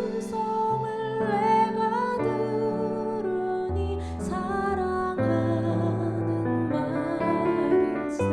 음성을 내가 들으니 사랑하는 말일세.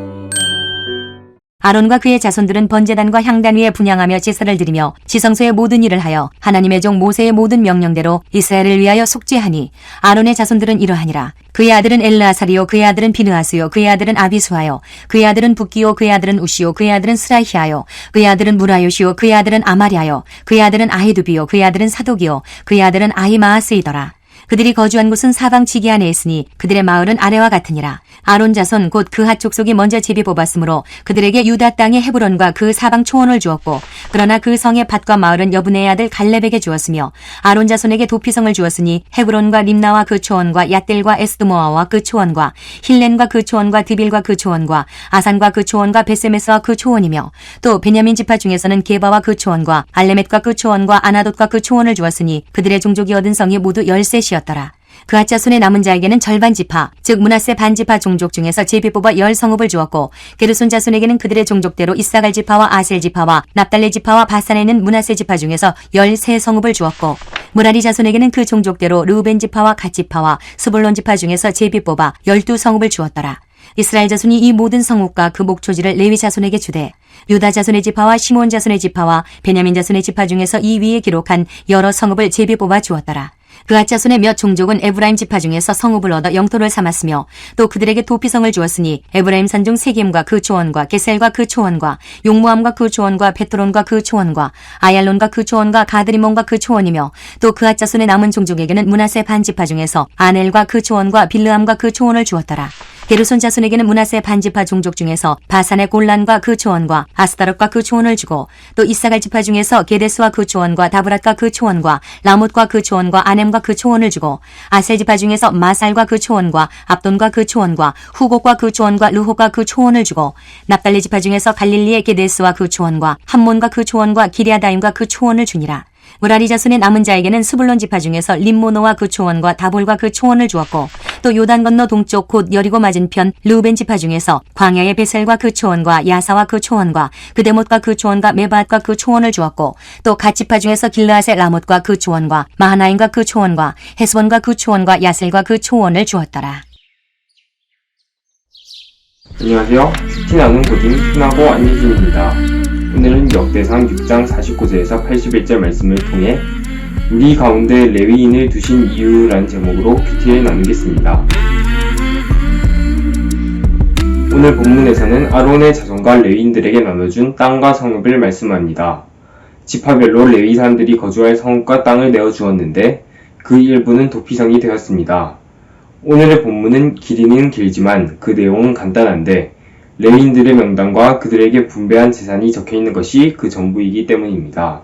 아론과 그의 자손들은 번제단과 향단 위에 분향하며 제사를 드리며 지성소의 모든 일을 하여 하나님의 종 모세의 모든 명령대로 이스라엘을 위하여 속죄하니 아론의 자손들은 이러하니라. 그의 아들은 엘르아살이요 그의 아들은 비느하스요 그의 아들은 아비수하요 그의 아들은 붓기요 그의 아들은 우시요 그의 아들은 스라히아요 그의 아들은 무라요시요 그의 아들은 아마리아요 그의 아들은 아히두비요 그의 아들은 사독이요 그의 아들은 아히마아스이더라. 그들이 거주한 곳은 사방 지기 안에 있으니 그들의 마을은 아래와 같으니라. 아론 자손 곧 그핫 족속이 먼저 제비 뽑았으므로 그들에게 유다 땅의 헤브론과 그 사방 초원을 주었고 그러나 그 성의 밭과 마을은 여분의 아들 갈렙에게 주었으며 아론 자손에게 도피성을 주었으니 헤브론과 림나와 그 초원과 얏델과 에스드모아와 그 초원과 힐렌과 그 초원과 드빌과 그 초원과 아산과 그 초원과 베세메스와 그 초원이며 또 베냐민 지파 중에서는 게바와 그 초원과 알레멧과 그 초원과 아나돗과 그 초원을 주었으니 그들의 종족이 얻은 성이 모두 13이었더라. 그앗 자손의 남은 자에게는 절반 지파, 즉 므낫세 반지파 종족 중에서 제비 뽑아 10성읍을 주었고 게르손 자손에게는 그들의 종족대로 이사갈 지파와 아셀 지파와 납달레 지파와 바산에 있는 므낫세 지파 중에서 13성읍을 주었고 무라리 자손에게는 그 종족대로 르우벤 지파와 갓 지파와 스불론 지파 중에서 제비 뽑아 12성읍을 주었더라. 이스라엘 자손이 이 모든 성읍과 그 목초지를 레위 자손에게 주되 유다 자손의 지파와 시몬 자손의 지파와 베냐민 자손의 지파 중에서 이 위에 기록한 여러 성읍을 제비 뽑아 주었더라. 그앗 자손의 몇 종족은 에브라임 지파 중에서 성읍을 얻어 영토를 삼았으며 또 그들에게 도피성을 주었으니 에브라임 산중 세겜과 그 초원과 게셀과 그 초원과 용모함과 그 초원과 베토론과 그 초원과 아얄론과 그 초원과 가드리몬과 그 초원이며 또 그앗 자손의 남은 종족에게는 므낫세 반지파 중에서 아넬과 그 초원과 빌르함과 그 초원을 주었더라. 게르손 자손에게는 므낫세 반지파 종족 중에서 바산의 골란과 그 초원과 아스타롯과 그 초원을 주고 또 이사갈 지파 중에서 게데스와 그 초원과 다브랏과 그 초원과 라못과 그 초원과 아넴과 그 초원을 주고 아셀 지파 중에서 마살과 그 초원과 압돈과 그 초원과 후곡과 그 초원과 르호과 그 초원을 주고 납달리 지파 중에서 갈릴리의 게데스와 그 초원과 함몬과 그 초원과 기리아다임과 그 초원을 주니라. 무라리 자손의 남은 자에게는 스불론 지파 중에서 림모노와 그 초원과 다볼과 그 초원을 주었고 또 요단 건너 동쪽 곧 여리고 맞은편 르우벤 지파 중에서 광야의 베셀과 그 초원과 야사와 그 초원과 그데못과 그 초원과 메바앗과 그 초원을 주었고 또 갓 지파 중에서 길르앗의 라못과 그 초원과 마하나임과 그 초원과 헤스본과 그 초원과 야셀과 그 초원을 주었더라. 안녕하세요. 큐티나는 고딩 훈하고 안예진입니다. 오늘은 역대상 6장 49절에서 81절 말씀을 통해 우리 가운데 레위인을 두신 이유라는 제목으로 큐티를 나누겠습니다. 오늘 본문에서는 아론의 자손과 레위인들에게 나눠준 땅과 성읍을 말씀합니다. 지파별로 레위 사람들이 거주할 성읍과 땅을 내어주었는데 그 일부는 도피성이 되었습니다. 오늘의 본문은 길이는 길지만 그 내용은 간단한데 레위인들의 명단과 그들에게 분배한 재산이 적혀있는 것이 그 전부이기 때문입니다.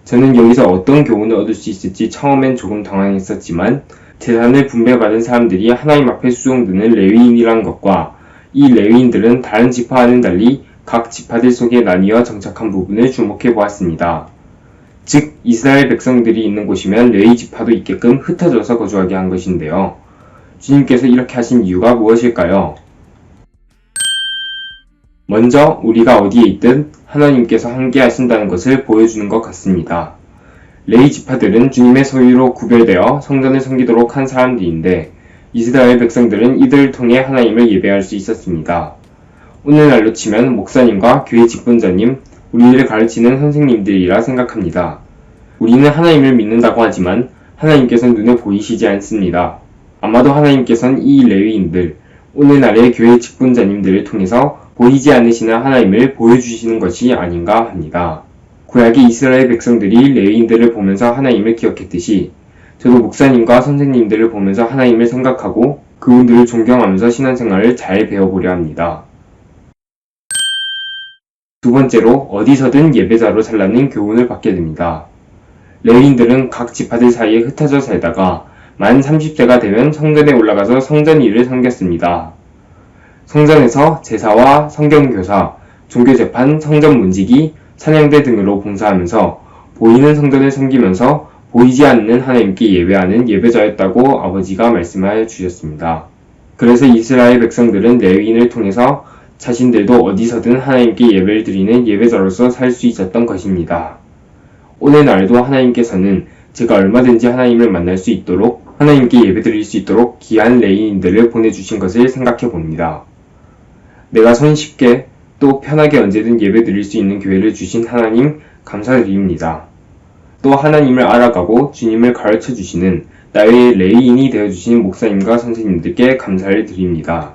저는 여기서 어떤 교훈을 얻을 수 있을지 처음엔 조금 당황했었지만 재산을 분배받은 사람들이 하나님 앞에 수용되는 레위인이란 것과 이 레위인들은 다른 지파와는 달리 각 지파들 속에 나뉘어 정착한 부분을 주목해 보았습니다. 즉 이스라엘 백성들이 있는 곳이면 레위 지파도 있게끔 흩어져서 거주하게 한 것인데요. 주님께서 이렇게 하신 이유가 무엇일까요? 먼저 우리가 어디에 있든 하나님께서 함께 하신다는 것을 보여주는 것 같습니다. 레위 지파들은 주님의 소유로 구별되어 성전을 섬기도록 한 사람들인데 이스라엘 백성들은 이들을 통해 하나님을 예배할 수 있었습니다. 오늘날로 치면 목사님과 교회 직분자님, 우리를 가르치는 선생님들이라 생각합니다. 우리는 하나님을 믿는다고 하지만 하나님께서는 눈에 보이시지 않습니다. 아마도 하나님께서는 이 레위인들, 오늘날의 교회 직분자님들을 통해서 보이지 않으시는 하나님을 보여주시는 것이 아닌가 합니다. 구약의 이스라엘 백성들이 레위인들을 보면서 하나님을 기억했듯이 저도 목사님과 선생님들을 보면서 하나님을 생각하고 그분들을 존경하면서 신앙생활을 잘 배워보려 합니다. 두 번째로 어디서든 예배자로 살라는 교훈을 받게 됩니다. 레위인들은 각 지파들 사이에 흩어져 살다가 만 30세가 되면 성전에 올라가서 성전 일을 섬겼습니다. 성전에서 제사와 성경교사, 종교재판, 성전 문지기, 찬양대 등으로 봉사하면서 보이는 성전을 섬기면서 보이지 않는 하나님께 예배하는 예배자였다고 아버지가 말씀하여 주셨습니다. 그래서 이스라엘 백성들은 레위인을 통해서 자신들도 어디서든 하나님께 예배를 드리는 예배자로서 살 수 있었던 것입니다. 오늘날도 하나님께서는 제가 얼마든지 하나님을 만날 수 있도록 하나님께 예배드릴 수 있도록 귀한 레위인들을 보내주신 것을 생각해 봅니다. 내가 손쉽게 또 편하게 언제든 예배드릴 수 있는 기회를 주신 하나님 감사드립니다. 또 하나님을 알아가고 주님을 가르쳐 주시는 나의 레위인이 되어주신 목사님과 선생님들께 감사를 드립니다.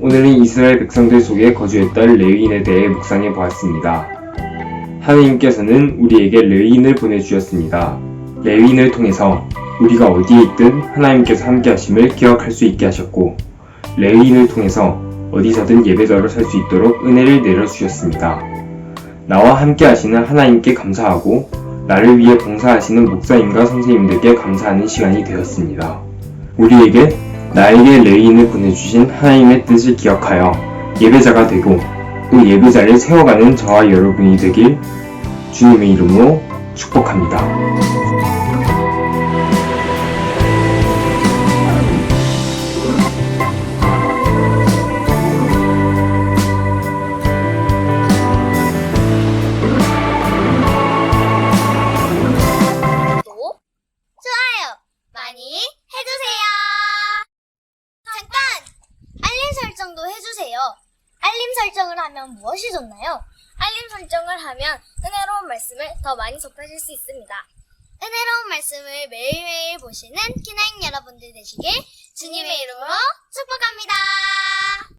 오늘은 이스라엘 백성들 속에 거주했던 레위인에 대해 묵상해 보았습니다. 하나님께서는 우리에게 레위인을 보내주셨습니다. 레위인을 통해서 우리가 어디에 있든 하나님께서 함께 하심을 기억할 수 있게 하셨고, 레위인을 통해서 어디서든 예배자로 설 수 있도록 은혜를 내려주셨습니다. 나와 함께 하시는 하나님께 감사하고 나를 위해 봉사하시는 목사님과 선생님들께 감사하는 시간이 되었습니다. 우리에게 나에게 레위인을 보내주신 하나님의 뜻을 기억하여 예배자가 되고 또 예배자를 세워가는 저와 여러분이 되길 주님의 이름으로 축복합니다. 구독, 좋아요 많이 해주세요. 잠깐! 알림 설정도 해주세요. 알림 설정을 하면 무엇이 좋나요? 알림 설정을 하면 은혜로운 말씀을 더 많이 접하실 수 있습니다. 은혜로운 말씀을 매일매일 보시는 키나인 여러분들 되시길 주님의 이름으로 축복합니다.